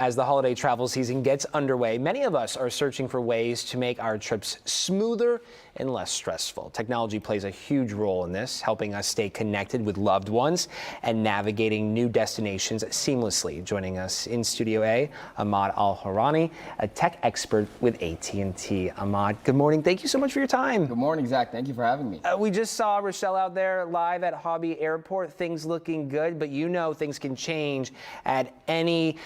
As the holiday travel season gets underway, many of us are searching for ways to make our trips smoother and less stressful. Technology plays a huge role in this, helping us stay connected with loved ones and navigating new destinations seamlessly. Joining us in Studio A, Ahmad Al Horani, a tech expert with AT&T. Ahmad, good morning. Thank you so much for your time. Good morning, Zach. Thank you for having me. We just saw Rochelle out there live at Hobby Airport. Things looking good, but you know things can change at any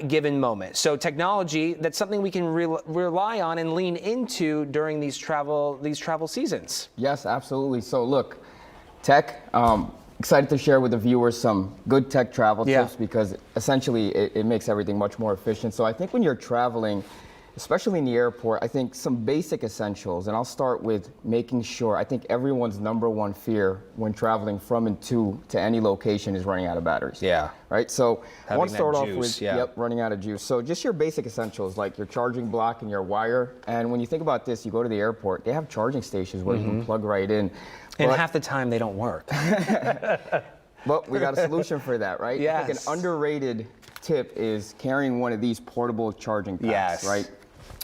given moment. So technology, that's something we can rely on and lean into during these travel seasons. Yes, absolutely. So look, tech, excited to share with the viewers some good tech travel tips because essentially it makes everything much more efficient. So I think when you're traveling, especially in the airport, I think some basic essentials, and I'll start with making sure, I think everyone's number one fear when traveling from and to any location is running out of batteries. Yeah. Right? So I want to start off juice, with, running out of juice. So just your basic essentials like your charging block and your wire. And when you think about this, you go to the airport, they have charging stations where you can plug right in. And half the time they don't work. But we got a solution for that, right? Yes. I think an underrated tip is carrying one of these portable charging packs, right?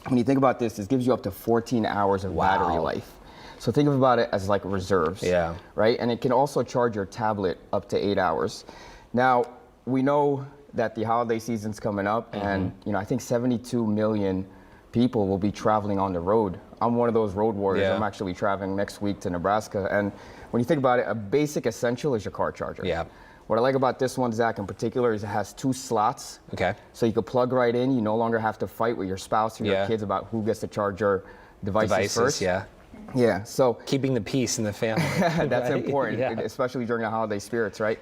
When you think about this, this gives you up to 14 hours of battery life. So think about it as like reserves, right? And it can also charge your tablet up to 8 hours. Now, we know that the holiday season's coming up, and I think 72 million people will be traveling on the road. I'm one of those road warriors. I'm actually traveling next week to Nebraska. And when you think about it, a basic essential is your car charger. What I like about this one, Zach, in particular, is it has 2 slots. So you can plug right in. You no longer have to fight with your spouse or your kids about who gets to charge your devices first. Yeah, so keeping the peace in the family. That's important, especially during the holiday spirits, right?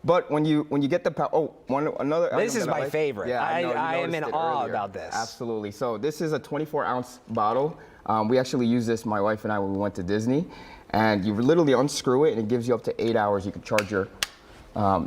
But when you get the another. This is my favorite. Yeah, I am in awe about this. Absolutely. So this is a 24-ounce bottle. We actually used this, my wife and I, when we went to Disney. And you literally unscrew it, and it gives you up to 8 hours. You can charge your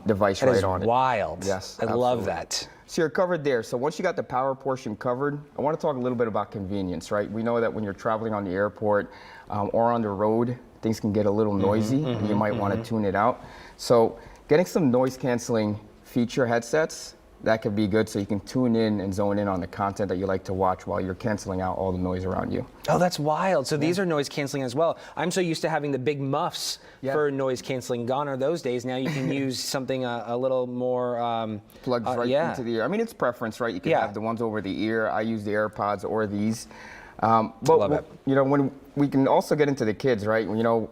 device right on it. Wild. Yes, I love that. So you're covered there. So once you got the power portion covered, I want to talk a little bit about convenience, right? We know that when you're traveling on the airport or on the road, things can get a little noisy, and you might want to tune it out. So getting some noise canceling feature headsets, that could be good, so you can tune in and zone in on the content that you like to watch while you're canceling out all the noise around you. Oh, that's wild. So these are noise canceling as well. I'm so used to having the big muffs for noise canceling. Gone are those days. Now you can use something a little more plugged right into the ear. I mean, it's preference, right? You can have the ones over the ear. I use the AirPods or these. But when we can also get into the kids, right?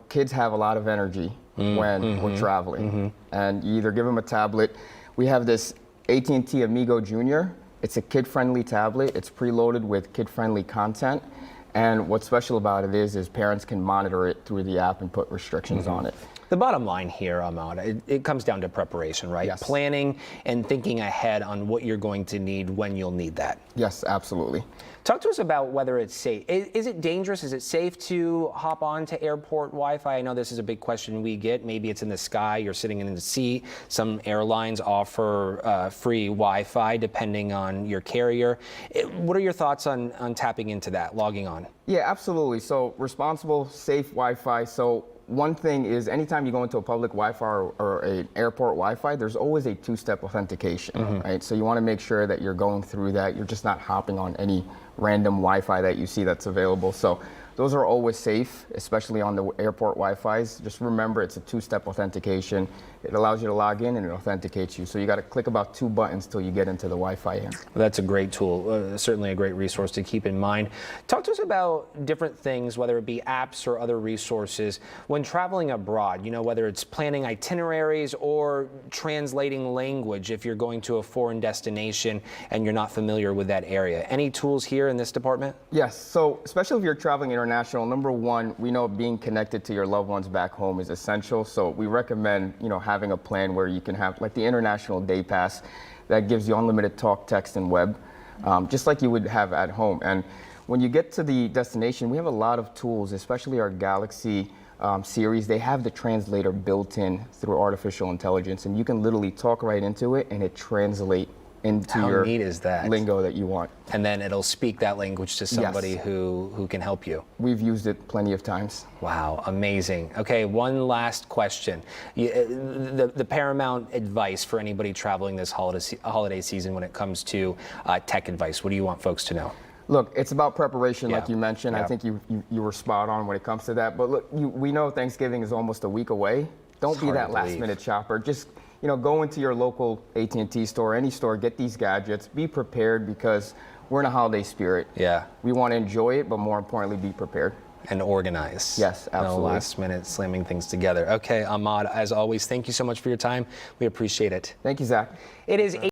Kids have a lot of energy when we're traveling, and you either give them a tablet. We have this AT&T Amigo Junior. It's a kid-friendly tablet. It's preloaded with kid-friendly content. And what's special about it is parents can monitor it through the app and put restrictions on it. The bottom line here, Ahmad, it comes down to preparation, right? Yes. Planning and thinking ahead on what you're going to need when you'll need that. Yes, absolutely. Talk to us about whether it's safe. Is it dangerous? Is it safe to hop on to airport Wi-Fi? I know this is a big question we get. Maybe it's in the sky, you're sitting in the sea. Some airlines offer free Wi-Fi depending on your carrier. What are your thoughts on tapping into that, logging on? Yeah, absolutely. So responsible, safe Wi-Fi. So one thing is anytime you go into a public Wi-Fi or an airport Wi-Fi, there's always a 2-step authentication, right? So you want to make sure that you're going through that. You're just not hopping on any random Wi-Fi that you see that's available. So those are always safe, especially on the airport Wi-Fis. Just remember, it's a 2-step authentication. It allows you to log in and it authenticates you. So you got to click about 2 buttons till you get into the Wi-Fi here. That's a great tool, certainly a great resource to keep in mind. Talk to us about different things, whether it be apps or other resources, when traveling abroad, whether it's planning itineraries or translating language if you're going to a foreign destination and you're not familiar with that area. Any tools here in this department? Yes, so especially if you're traveling international, number one, we know being connected to your loved ones back home is essential. So we recommend, having a plan where you can have like the international day pass that gives you unlimited talk, text, and web, just like you would have at home. And when you get to the destination, we have a lot of tools, especially our Galaxy series. They have the translator built in through artificial intelligence, and you can literally talk right into it and it translates into How your neat is that? lingo that you want. And then it'll speak that language to somebody who can help you. We've used it plenty of times. Wow, amazing. Okay, one last question. The paramount advice for anybody traveling this holiday season when it comes to tech advice, what do you want folks to know? Look, it's about preparation, like you mentioned. I think you were spot on when it comes to that. But look, we know Thanksgiving is almost a week away. Don't be that last-minute shopper. Just go into your local AT&T store, any store, get these gadgets. Be prepared because we're in a holiday spirit. Yeah. We want to enjoy it, but more importantly, be prepared. And organize. Yes, absolutely. No last minute slamming things together. Okay, Ahmad, as always, thank you so much for your time. We appreciate it. Thank you, Zach. It is